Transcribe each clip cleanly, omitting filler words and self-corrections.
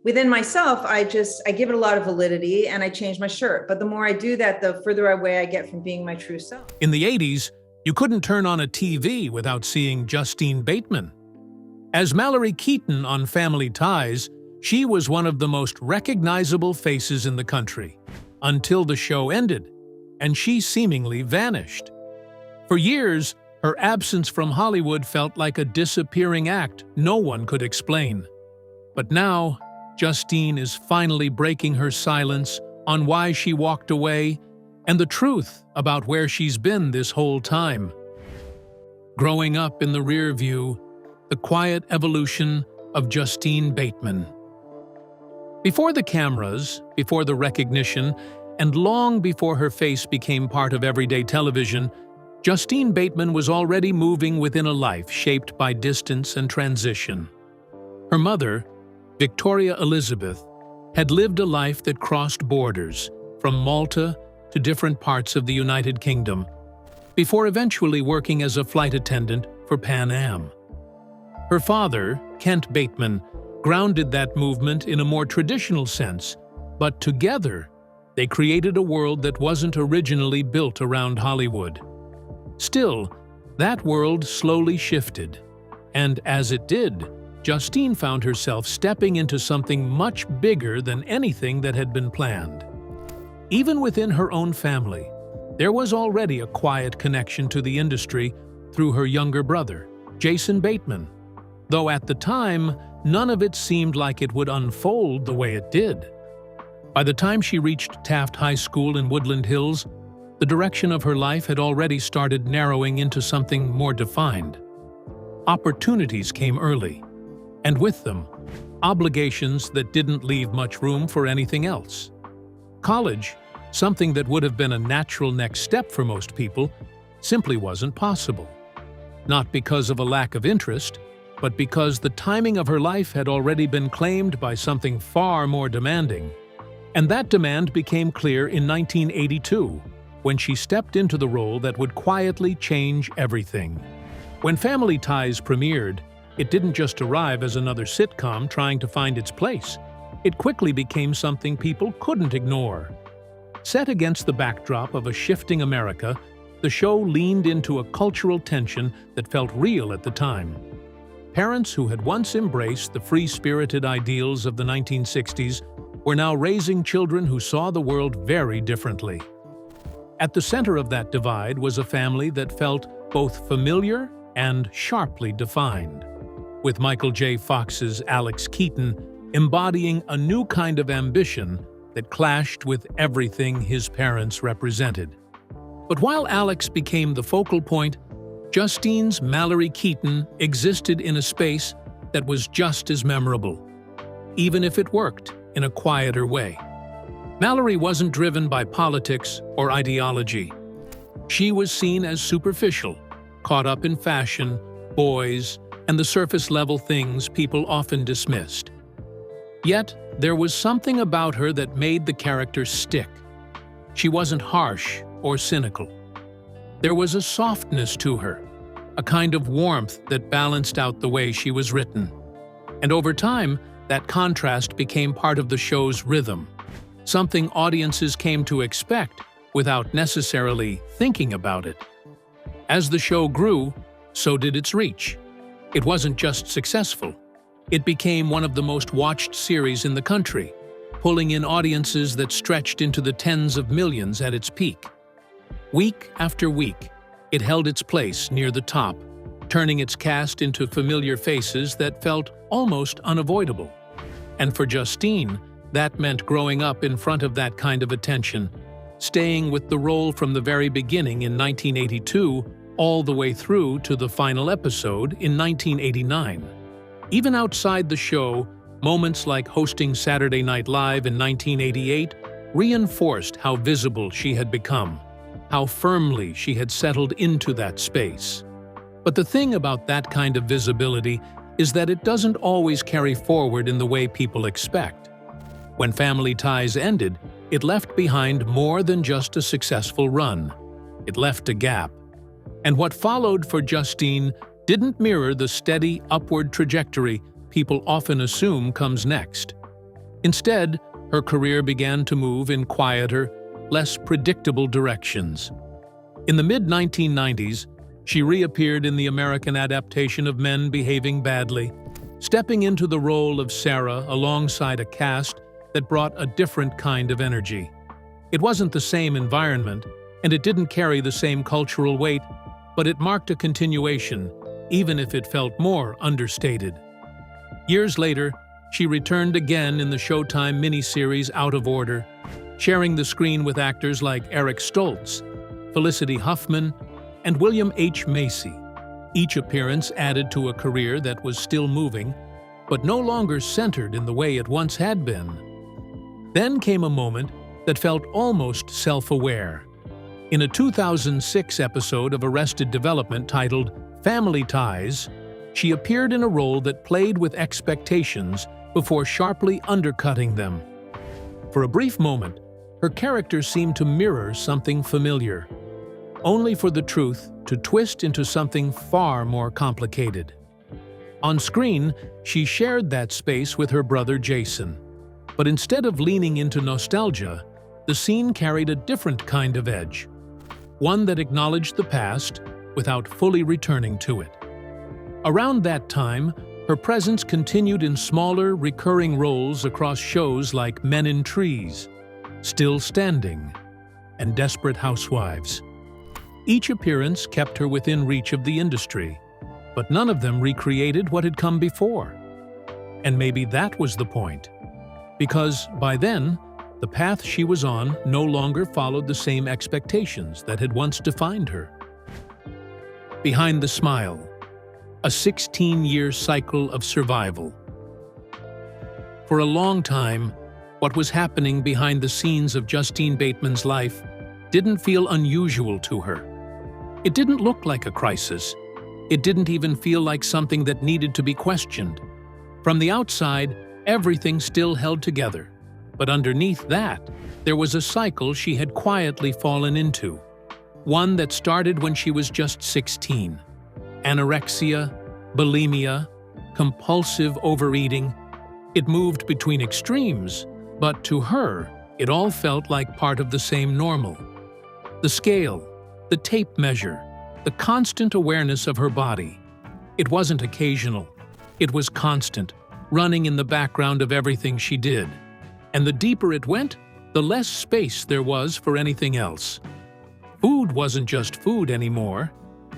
within myself, I give it a lot of validity and I change my shirt. But the more I do that, the further away I get from being my true self. In the 80s, you couldn't turn on a TV without seeing Justine Bateman. As Mallory Keaton on Family Ties, she was one of the most recognizable faces in the country, until the show ended, and she seemingly vanished. For years, her absence from Hollywood felt like a disappearing act no one could explain. But now, Justine is finally breaking her silence on why she walked away and the truth about where she's been this whole time. Growing up in the rear view, the quiet evolution of Justine Bateman. Before the cameras, before the recognition, and long before her face became part of everyday television, Justine Bateman was already moving within a life shaped by distance and transition. Her mother, Victoria Elizabeth, had lived a life that crossed borders, from Malta to different parts of the United Kingdom, before eventually working as a flight attendant for Pan Am. Her father, Kent Bateman, grounded that movement in a more traditional sense, but together, they created a world that wasn't originally built around Hollywood. Still, that world slowly shifted, and as it did, Justine found herself stepping into something much bigger than anything that had been planned. Even within her own family, there was already a quiet connection to the industry through her younger brother, Jason Bateman, though at the time, none of it seemed like it would unfold the way it did. By the time she reached Taft High School in Woodland Hills, the direction of her life had already started narrowing into something more defined. Opportunities came early, and with them, obligations that didn't leave much room for anything else. College, something that would have been a natural next step for most people, simply wasn't possible. Not because of a lack of interest, but because the timing of her life had already been claimed by something far more demanding. And that demand became clear in 1982, when she stepped into the role that would quietly change everything. When Family Ties premiered, it didn't just arrive as another sitcom trying to find its place. It quickly became something people couldn't ignore. Set against the backdrop of a shifting America, the show leaned into a cultural tension that felt real at the time. Parents who had once embraced the free-spirited ideals of the 1960s were now raising children who saw the world very differently. At the center of that divide was a family that felt both familiar and sharply defined, with Michael J. Fox's Alex Keaton embodying a new kind of ambition that clashed with everything his parents represented. But while Alex became the focal point, Justine's Mallory Keaton existed in a space that was just as memorable, even if it worked in a quieter way. Mallory wasn't driven by politics or ideology. She was seen as superficial, caught up in fashion, boys, and the surface-level things people often dismissed. Yet, there was something about her that made the character stick. She wasn't harsh or cynical. There was a softness to her, a kind of warmth that balanced out the way she was written. And over time, that contrast became part of the show's rhythm, something audiences came to expect without necessarily thinking about it. As the show grew, so did its reach. It wasn't just successful. It became one of the most watched series in the country, pulling in audiences that stretched into the tens of millions at its peak. Week after week, it held its place near the top, turning its cast into familiar faces that felt almost unavoidable. And for Justine, that meant growing up in front of that kind of attention, staying with the role from the very beginning in 1982 all the way through to the final episode in 1989. Even outside the show, moments like hosting Saturday Night Live in 1988 reinforced how visible she had become, how firmly she had settled into that space. But the thing about that kind of visibility is that it doesn't always carry forward in the way people expect. When Family Ties ended, it left behind more than just a successful run. It left a gap. And what followed for Justine didn't mirror the steady upward trajectory people often assume comes next. Instead, her career began to move in quieter, less predictable directions. In the mid-1990s, she reappeared in the American adaptation of Men Behaving Badly, stepping into the role of Sarah alongside a cast that brought a different kind of energy. It wasn't the same environment, and it didn't carry the same cultural weight, but it marked a continuation, even if it felt more understated. Years later, she returned again in the Showtime miniseries Out of Order, sharing the screen with actors like Eric Stoltz, Felicity Huffman, and William H. Macy. Each appearance added to a career that was still moving, but no longer centered in the way it once had been. Then came a moment that felt almost self-aware. In a 2006 episode of Arrested Development titled Family Ties, she appeared in a role that played with expectations before sharply undercutting them. For a brief moment, her character seemed to mirror something familiar, only for the truth to twist into something far more complicated. On screen, she shared that space with her brother Jason. But instead of leaning into nostalgia, the scene carried a different kind of edge, one that acknowledged the past without fully returning to it. Around that time, her presence continued in smaller, recurring roles across shows like Men in Trees, Still Standing, and Desperate Housewives. Each appearance kept her within reach of the industry, but none of them recreated what had come before. And maybe that was the point, because by then, the path she was on no longer followed the same expectations that had once defined her. Behind the Smile, a 16-year cycle of survival. For a long time, what was happening behind the scenes of Justine Bateman's life didn't feel unusual to her. It didn't look like a crisis. It didn't even feel like something that needed to be questioned. From the outside, everything still held together. But underneath that, there was a cycle she had quietly fallen into. One that started when she was just 16. Anorexia, bulimia, compulsive overeating. It moved between extremes, but to her, it all felt like part of the same normal. The scale, the tape measure, the constant awareness of her body. It wasn't occasional. It was constant, running in the background of everything she did. And the deeper it went, the less space there was for anything else. Food wasn't just food anymore.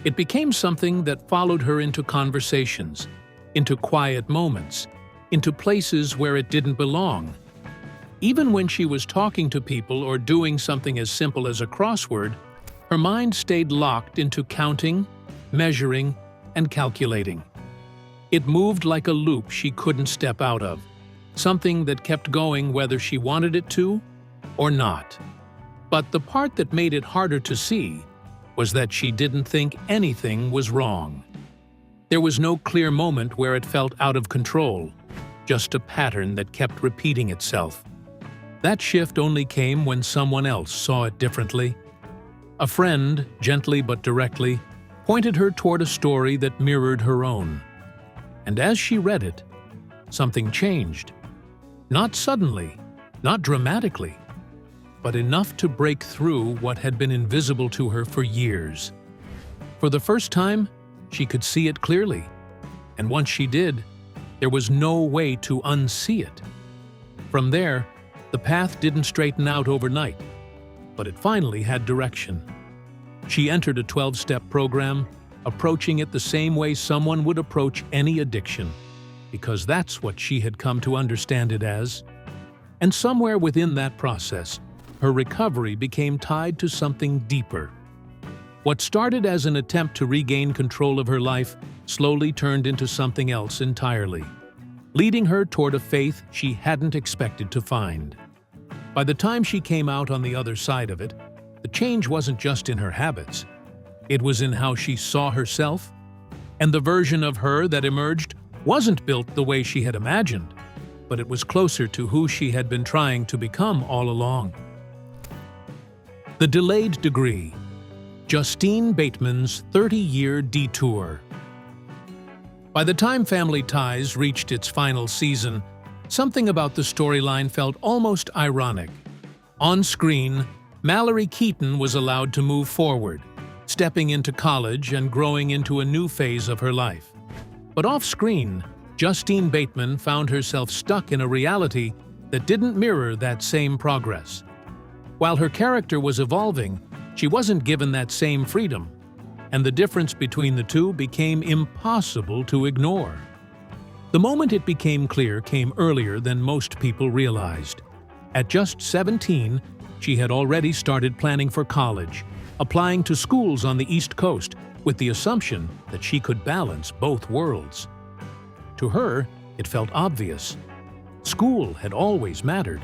It became something that followed her into conversations, into quiet moments, into places where it didn't belong. Even when she was talking to people or doing something as simple as a crossword, her mind stayed locked into counting, measuring, and calculating. It moved like a loop she couldn't step out of, something that kept going whether she wanted it to or not. But the part that made it harder to see was that she didn't think anything was wrong. There was no clear moment where it felt out of control, just a pattern that kept repeating itself. That shift only came when someone else saw it differently. A friend, gently but directly, pointed her toward a story that mirrored her own. And as she read it, something changed. Not suddenly, not dramatically, but enough to break through what had been invisible to her for years. For the first time, she could see it clearly. And once she did, there was no way to unsee it. From there, the path didn't straighten out overnight, but it finally had direction. She entered a 12-step program, approaching it the same way someone would approach any addiction, because that's what she had come to understand it as. And somewhere within that process, her recovery became tied to something deeper. What started as an attempt to regain control of her life slowly turned into something else entirely, leading her toward a faith she hadn't expected to find. By the time she came out on the other side of it, the change wasn't just in her habits. It was in how she saw herself, and the version of her that emerged wasn't built the way she had imagined, but it was closer to who she had been trying to become all along. The Delayed Degree, Justine Bateman's 30-year detour. By the time Family Ties reached its final season, Something about the storyline felt almost ironic. On screen, Mallory Keaton was allowed to move forward, stepping into college and growing into a new phase of her life. But off-screen, Justine Bateman found herself stuck in a reality that didn't mirror that same progress. While her character was evolving, she wasn't given that same freedom, and the difference between the two became impossible to ignore. The moment it became clear came earlier than most people realized. At just 17, she had already started planning for college, applying to schools on the East Coast with the assumption that she could balance both worlds. To her, it felt obvious. School had always mattered.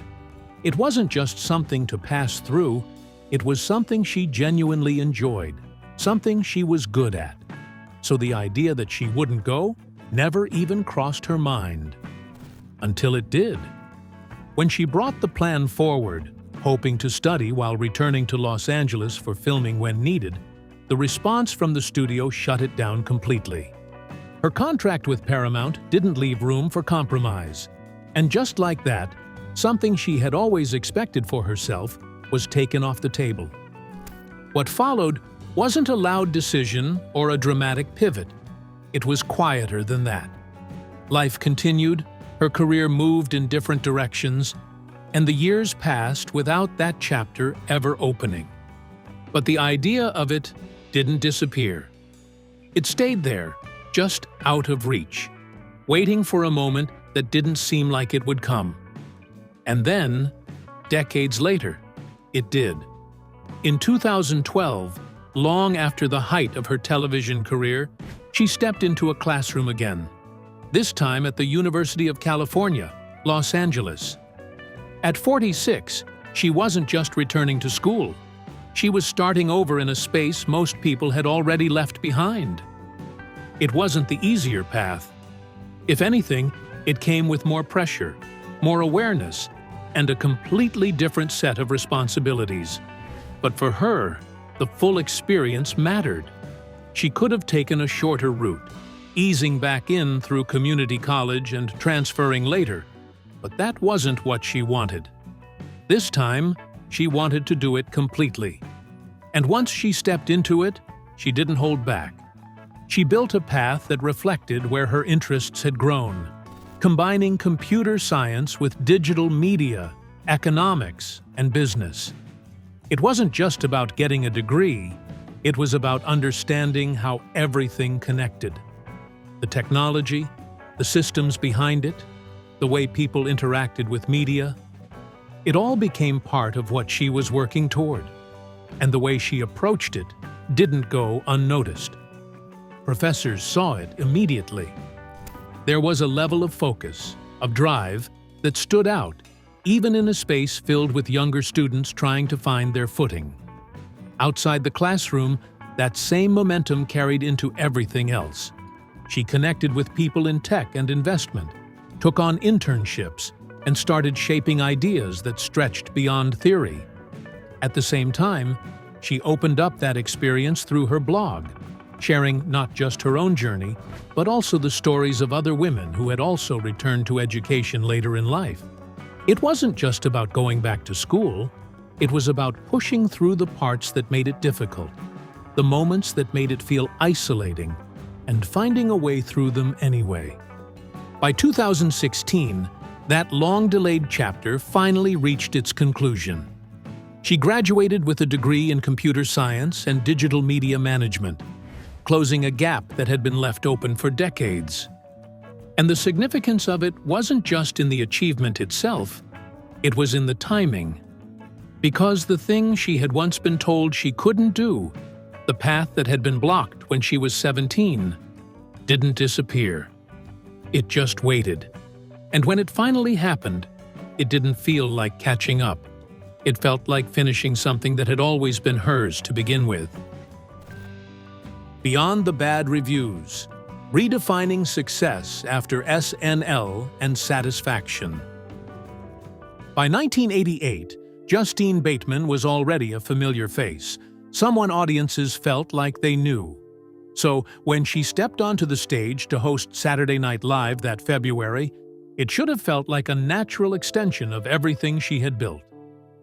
It wasn't just something to pass through, it was something she genuinely enjoyed, something she was good at. So the idea that she wouldn't go never even crossed her mind. Until it did. When she brought the plan forward, hoping to study while returning to Los Angeles for filming when needed, the response from the studio shut it down completely. Her contract with Paramount didn't leave room for compromise. And just like that, something she had always expected for herself was taken off the table. What followed wasn't a loud decision or a dramatic pivot. It was quieter than that. Life continued, her career moved in different directions, and the years passed without that chapter ever opening. But the idea of it didn't disappear. It stayed there, just out of reach, waiting for a moment that didn't seem like it would come. And then, decades later, it did. In 2012, long after the height of her television career, she stepped into a classroom again, this time at the University of California, Los Angeles. At 46, she wasn't just returning to school. She was starting over in a space most people had already left behind. It wasn't the easier path. If anything, it came with more pressure, more awareness, and a completely different set of responsibilities. But for her, the full experience mattered. She could have taken a shorter route, easing back in through community college and transferring later, but that wasn't what she wanted. This time, she wanted to do it completely. And once she stepped into it, she didn't hold back. She built a path that reflected where her interests had grown, combining computer science with digital media, economics, and business. It wasn't just about getting a degree, it was about understanding how everything connected. The technology, the systems behind it, the way people interacted with media. It all became part of what she was working toward, and the way she approached it didn't go unnoticed. Professors saw it immediately. There was a level of focus, of drive, that stood out, even in a space filled with younger students trying to find their footing. Outside the classroom, that same momentum carried into everything else. She connected with people in tech and investment, took on internships, and started shaping ideas that stretched beyond theory. At the same time, she opened up that experience through her blog, sharing not just her own journey, but also the stories of other women who had also returned to education later in life. It wasn't just about going back to school, it was about pushing through the parts that made it difficult, the moments that made it feel isolating, and finding a way through them anyway. By 2016, that long-delayed chapter finally reached its conclusion. She graduated with a degree in computer science and digital media management, closing a gap that had been left open for decades. And the significance of it wasn't just in the achievement itself, it was in the timing. Because the thing she had once been told she couldn't do, the path that had been blocked when she was 17, didn't disappear. It just waited. And when it finally happened, it didn't feel like catching up. It felt like finishing something that had always been hers to begin with. Beyond the bad reviews, redefining success after SNL and satisfaction. By 1988, Justine Bateman was already a familiar face, someone audiences felt like they knew. So when she stepped onto the stage to host Saturday Night Live that February, It should have felt like a natural extension of everything she had built.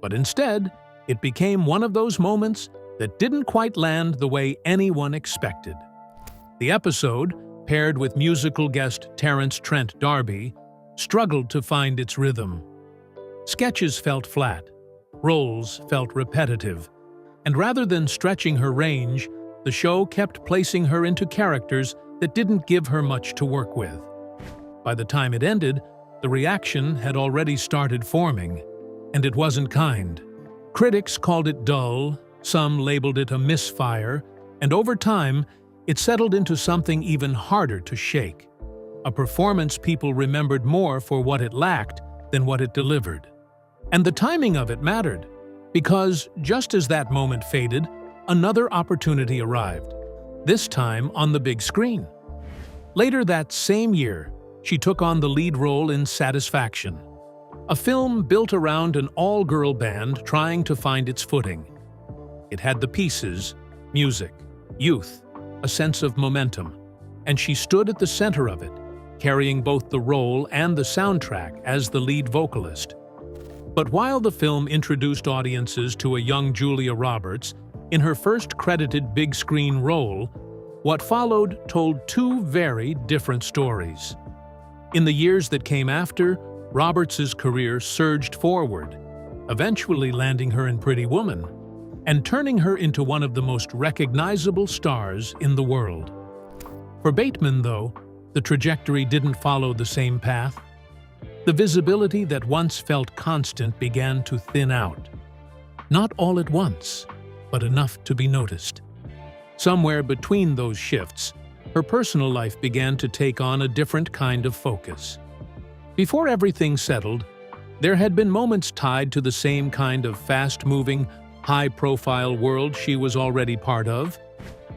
But instead, it became one of those moments that didn't quite land the way anyone expected. The episode, paired with musical guest Terence Trent D'Arby, struggled to find its rhythm. Sketches felt flat, roles felt repetitive, and rather than stretching her range, the show kept placing her into characters that didn't give her much to work with. By the time it ended, the reaction had already started forming, and it wasn't kind. Critics called it dull, some labeled it a misfire, and over time, it settled into something even harder to shake. A performance people remembered more for what it lacked than what it delivered. And the timing of it mattered, because just as that moment faded, another opportunity arrived, this time on the big screen. Later that same year, she took on the lead role in Satisfaction, a film built around an all-girl band trying to find its footing. It had the pieces, music, youth, a sense of momentum, and she stood at the center of it, carrying both the role and the soundtrack as the lead vocalist. But while the film introduced audiences to a young Julia Roberts in her first credited big-screen role, what followed told two very different stories. In the years that came after, Roberts's career surged forward, eventually landing her in Pretty Woman, and turning her into one of the most recognizable stars in the world. For Bateman, though, the trajectory didn't follow the same path. The visibility that once felt constant began to thin out. Not all at once, but enough to be noticed. Somewhere between those shifts, her personal life began to take on a different kind of focus. Before everything settled, there had been moments tied to the same kind of fast-moving, high-profile world she was already part of,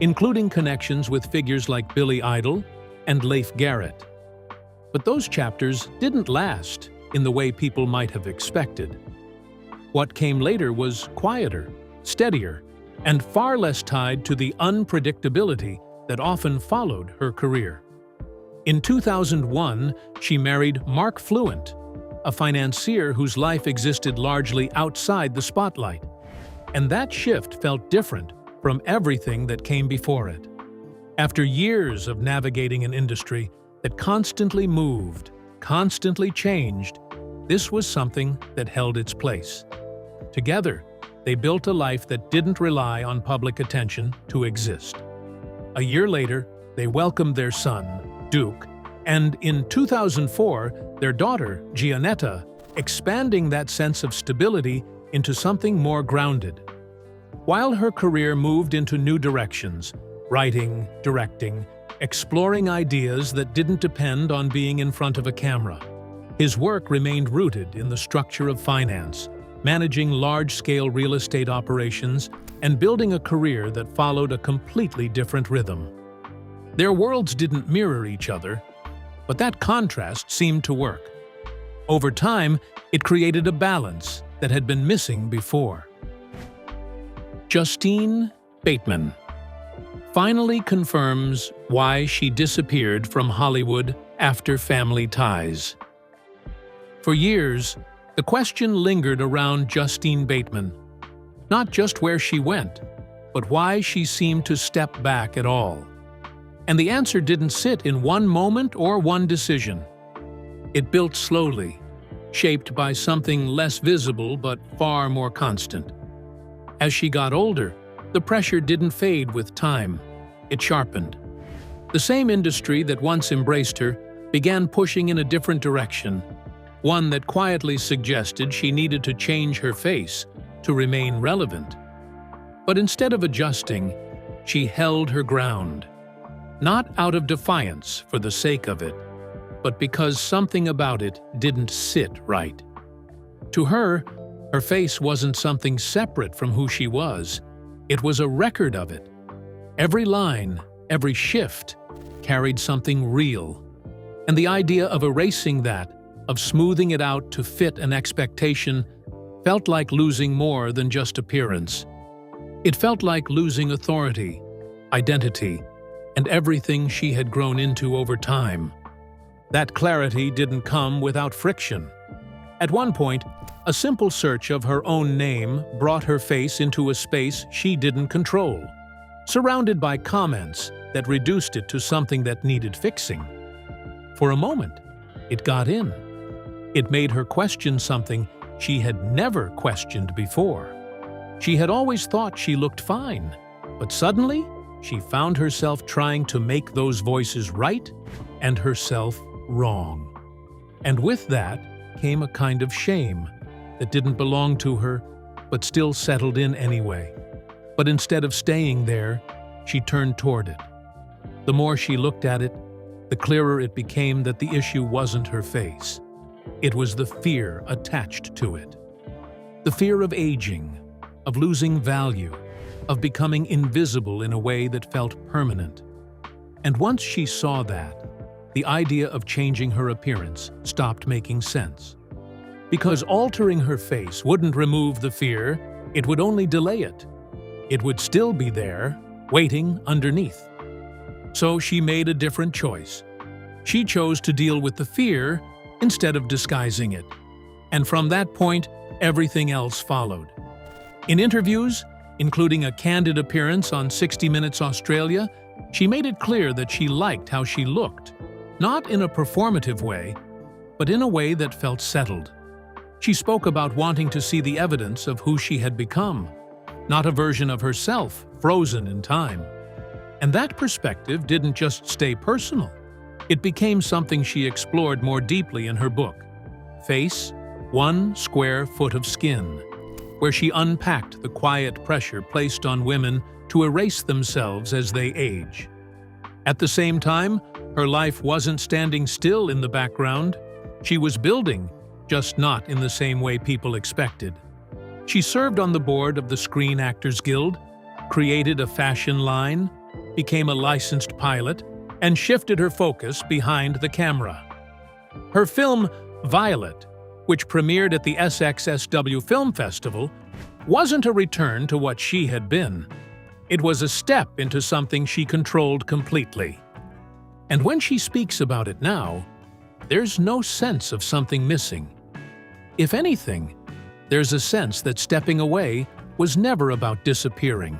including connections with figures like Billy Idol and Leif Garrett. But those chapters didn't last in the way people might have expected. What came later was quieter, steadier, and far less tied to the unpredictability that often followed her career. In 2001, she married Mark Fluent, a financier whose life existed largely outside the spotlight. And that shift felt different from everything that came before it. After years of navigating an industry that constantly moved, constantly changed, this was something that held its place. Together, they built a life that didn't rely on public attention to exist. A year later, they welcomed their son, Duke, and in 2004, their daughter, Gianetta, expanding that sense of stability into something more grounded. While her career moved into new directions, writing, directing, exploring ideas that didn't depend on being in front of a camera, his work remained rooted in the structure of finance, managing large-scale real estate operations, and building a career that followed a completely different rhythm. Their worlds didn't mirror each other, but that contrast seemed to work. Over time, it created a balance that had been missing before. Justine Bateman finally confirms why she disappeared from Hollywood after Family Ties. For years, the question lingered around Justine Bateman, not just where she went, but why she seemed to step back at all. And the answer didn't sit in one moment or one decision. It built slowly, shaped by something less visible but far more constant. As she got older, the pressure didn't fade with time. It sharpened. The same industry that once embraced her began pushing in a different direction, one that quietly suggested she needed to change her face to remain relevant. But instead of adjusting, she held her ground. Not out of defiance for the sake of it, but because something about it didn't sit right. To her, her face wasn't something separate from who she was. It was a record of it. Every line, every shift, carried something real. And the idea of erasing that, of smoothing it out to fit an expectation, felt like losing more than just appearance. It felt like losing authority, identity, and everything she had grown into over time. That clarity didn't come without friction. At one point, a simple search of her own name brought her face into a space she didn't control, surrounded by comments that reduced it to something that needed fixing. For a moment, it got in. It made her question something she had never questioned before. She had always thought she looked fine, but suddenly, she found herself trying to make those voices right and herself wrong. And with that came a kind of shame that didn't belong to her, but still settled in anyway. But instead of staying there, she turned toward it. The more she looked at it, the clearer it became that the issue wasn't her face. It was the fear attached to it. The fear of aging, of losing value, of becoming invisible in a way that felt permanent. And once she saw that, the idea of changing her appearance stopped making sense. Because altering her face wouldn't remove the fear, it would only delay it. It would still be there, waiting underneath. So she made a different choice. She chose to deal with the fear instead of disguising it. And from that point, everything else followed. In interviews, including a candid appearance on 60 Minutes Australia, she made it clear that she liked how she looked, not in a performative way, but in a way that felt settled. She spoke about wanting to see the evidence of who she had become, not a version of herself frozen in time. And that perspective didn't just stay personal. It became something she explored more deeply in her book, Face, 1 Square Foot of Skin, where she unpacked the quiet pressure placed on women to erase themselves as they age. At the same time, her life wasn't standing still in the background. She was building, just not in the same way people expected. She served on the board of the Screen Actors Guild, created a fashion line, became a licensed pilot, and shifted her focus behind the camera. Her film, Violet, which premiered at the SXSW Film Festival, wasn't a return to what she had been. It was a step into something she controlled completely. And when she speaks about it now, there's no sense of something missing. If anything, there's a sense that stepping away was never about disappearing.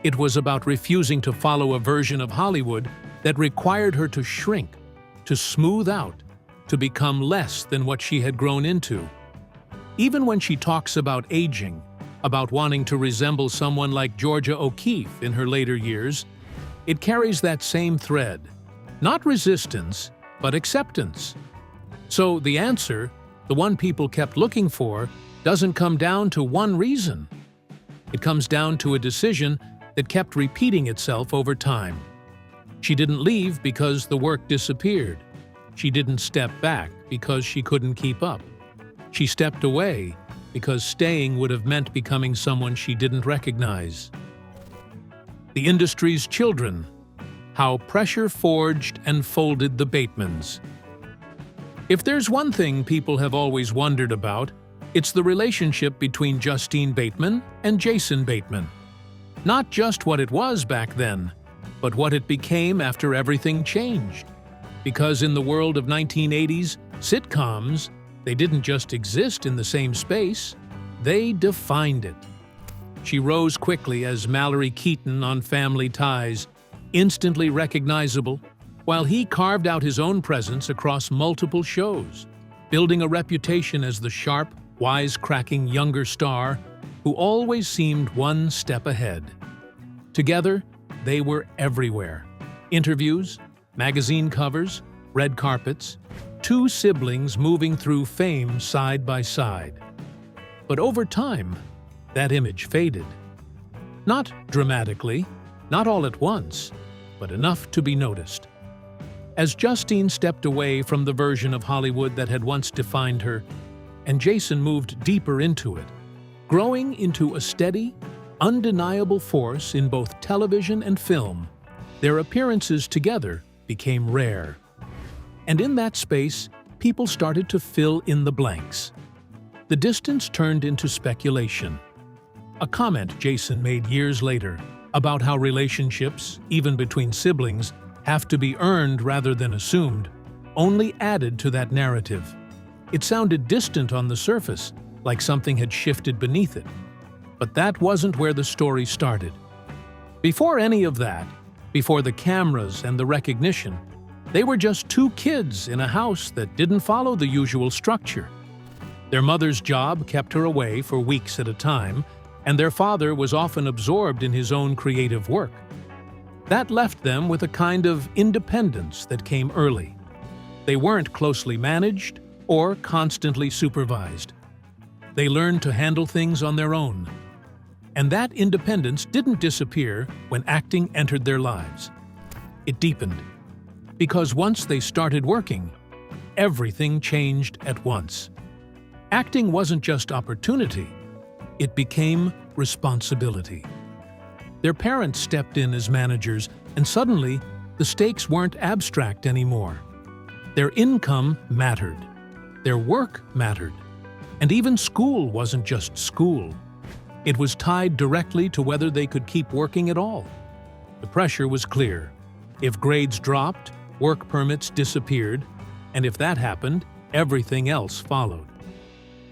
It was about refusing to follow a version of Hollywood that required her to shrink, to smooth out, to become less than what she had grown into. Even when she talks about aging, about wanting to resemble someone like Georgia O'Keeffe in her later years, it carries that same thread. Not resistance, but acceptance. So the answer, the one people kept looking for, doesn't come down to one reason. It comes down to a decision that kept repeating itself over time. She didn't leave because the work disappeared. She didn't step back because she couldn't keep up. She stepped away because staying would have meant becoming someone she didn't recognize. The industry's children. How pressure forged and folded the Batemans. If there's one thing people have always wondered about, it's the relationship between Justine Bateman and Jason Bateman. Not just what it was back then, but what it became after everything changed. Because in the world of 1980s, sitcoms, they didn't just exist in the same space, they defined it. She rose quickly as Mallory Keaton on Family Ties, instantly recognizable, while he carved out his own presence across multiple shows, building a reputation as the sharp, wisecracking younger star who always seemed one step ahead. Together, they were everywhere. Interviews, magazine covers, red carpets, two siblings moving through fame side by side. But over time, that image faded. Not dramatically, not all at once, but enough to be noticed. As Justine stepped away from the version of Hollywood that had once defined her, and Jason moved deeper into it, growing into a steady, undeniable force in both television and film, their appearances together became rare. And in that space, people started to fill in the blanks. The distance turned into speculation. A comment Jason made years later about how relationships, even between siblings, have to be earned rather than assumed, only added to that narrative. It sounded distant on the surface, like something had shifted beneath it. But that wasn't where the story started. Before any of that, before the cameras and the recognition, they were just two kids in a house that didn't follow the usual structure. Their mother's job kept her away for weeks at a time, and their father was often absorbed in his own creative work. That left them with a kind of independence that came early. They weren't closely managed or constantly supervised. They learned to handle things on their own. And that independence didn't disappear when acting entered their lives. It deepened. Because once they started working, everything changed at once. Acting wasn't just opportunity, it became responsibility. Their parents stepped in as managers, and suddenly, the stakes weren't abstract anymore. Their income mattered. Their work mattered. And even school wasn't just school. It was tied directly to whether they could keep working at all. The pressure was clear. If grades dropped, work permits disappeared, and if that happened, everything else followed.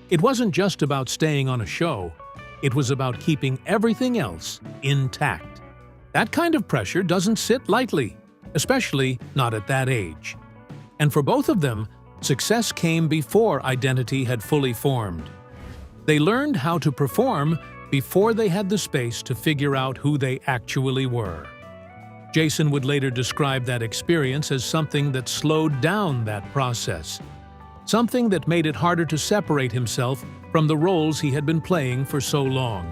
It wasn't just about staying on a show, it was about keeping everything else intact. That kind of pressure doesn't sit lightly, especially not at that age. And for both of them, success came before identity had fully formed. They learned how to perform before they had the space to figure out who they actually were. Jason would later describe that experience as something that slowed down that process, something that made it harder to separate himself from the roles he had been playing for so long.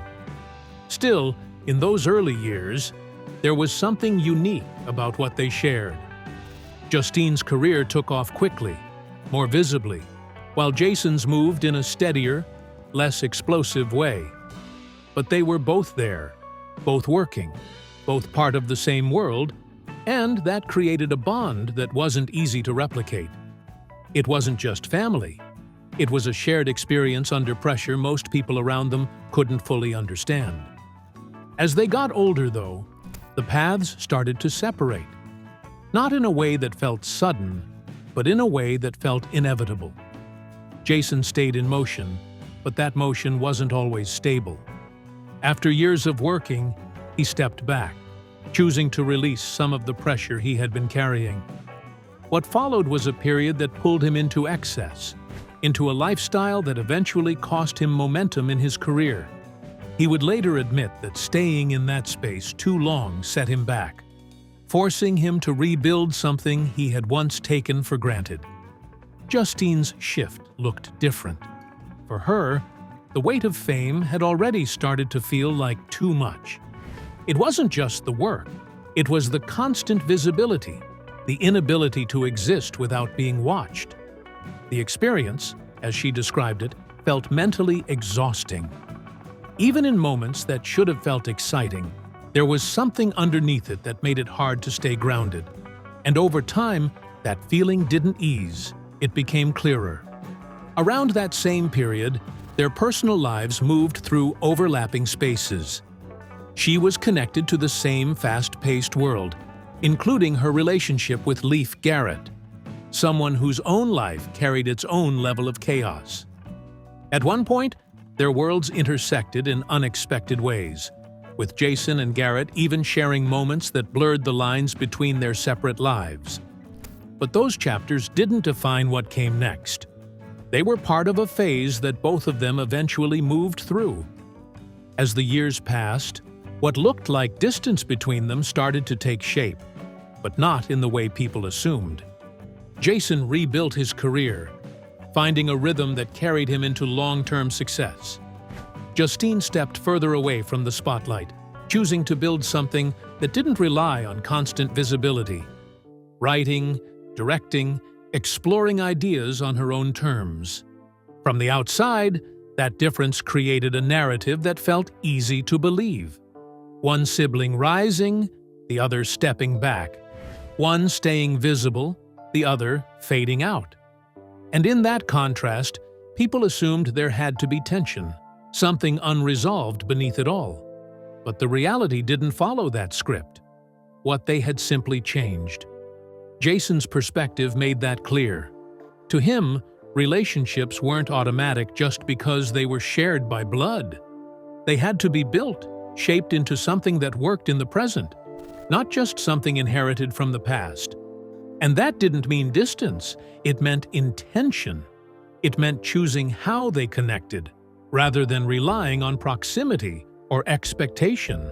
Still, in those early years, there was something unique about what they shared. Justine's career took off quickly, more visibly, while Jason's moved in a steadier, less explosive way. But they were both there, both working, both part of the same world, and that created a bond that wasn't easy to replicate. It wasn't just family. It was a shared experience under pressure most people around them couldn't fully understand. As they got older, though, the paths started to separate. Not in a way that felt sudden, but in a way that felt inevitable. Jason stayed in motion, but that motion wasn't always stable. After years of working, he stepped back, choosing to release some of the pressure he had been carrying. What followed was a period that pulled him into excess, into a lifestyle that eventually cost him momentum in his career. He would later admit that staying in that space too long set him back, forcing him to rebuild something he had once taken for granted. Justine's shift looked different. For her, the weight of fame had already started to feel like too much. It wasn't just the work, it was the constant visibility, the inability to exist without being watched. The experience, as she described it, felt mentally exhausting. Even in moments that should have felt exciting, there was something underneath it that made it hard to stay grounded. And over time, that feeling didn't ease, it became clearer. Around that same period, their personal lives moved through overlapping spaces. She was connected to the same fast-paced world, including her relationship with Leif Garrett, someone whose own life carried its own level of chaos. At one point, their worlds intersected in unexpected ways, with Jason and Garrett even sharing moments that blurred the lines between their separate lives. But those chapters didn't define what came next. They were part of a phase that both of them eventually moved through. As the years passed, what looked like distance between them started to take shape, but not in the way people assumed. Jason rebuilt his career, finding a rhythm that carried him into long-term success. Justine stepped further away from the spotlight, choosing to build something that didn't rely on constant visibility. Writing, directing, exploring ideas on her own terms. From the outside, that difference created a narrative that felt easy to believe. One sibling rising, the other stepping back. One staying visible, the other fading out. And in that contrast, people assumed there had to be tension, something unresolved beneath it all. But the reality didn't follow that script. What they had simply changed. Jason's perspective made that clear. To him, relationships weren't automatic just because they were shared by blood. They had to be built, shaped into something that worked in the present, not just something inherited from the past. And that didn't mean distance, it meant intention. It meant choosing how they connected, rather than relying on proximity or expectation.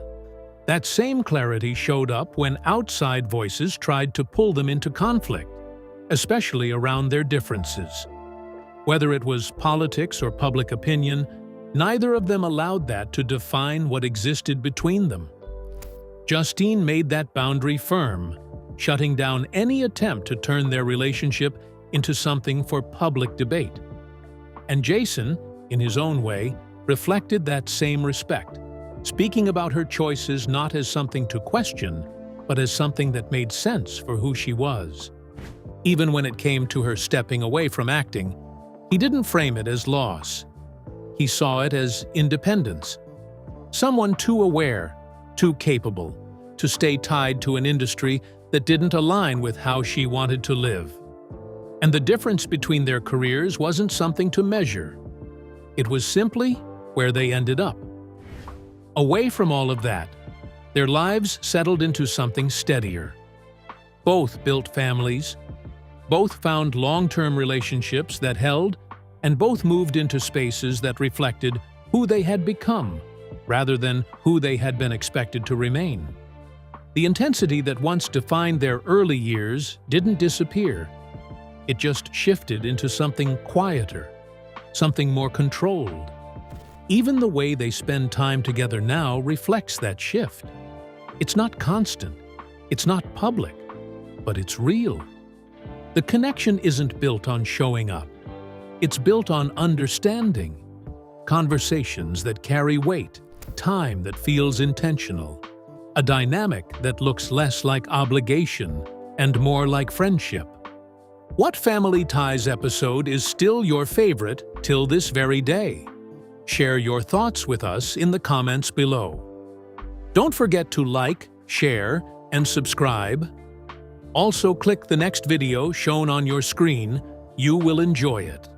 That same clarity showed up when outside voices tried to pull them into conflict, especially around their differences. Whether it was politics or public opinion, neither of them allowed that to define what existed between them. Justine made that boundary firm, shutting down any attempt to turn their relationship into something for public debate. And Jason, in his own way, reflected that same respect, speaking about her choices not as something to question, but as something that made sense for who she was. Even when it came to her stepping away from acting, he didn't frame it as loss. He saw it as independence. Someone too aware, too capable, to stay tied to an industry that didn't align with how she wanted to live. And the difference between their careers wasn't something to measure. It was simply where they ended up. Away from all of that, their lives settled into something steadier. Both built families, both found long-term relationships that held, and both moved into spaces that reflected who they had become, rather than who they had been expected to remain. The intensity that once defined their early years didn't disappear. It just shifted into something quieter, something more controlled. Even the way they spend time together now reflects that shift. It's not constant, it's not public, but it's real. The connection isn't built on showing up. It's built on understanding. Conversations that carry weight, time that feels intentional, a dynamic that looks less like obligation and more like friendship. What Family Ties episode is still your favorite till this very day? Share your thoughts with us in the comments below. Don't forget to like, share, and subscribe. Also, click the next video shown on your screen. You will enjoy it.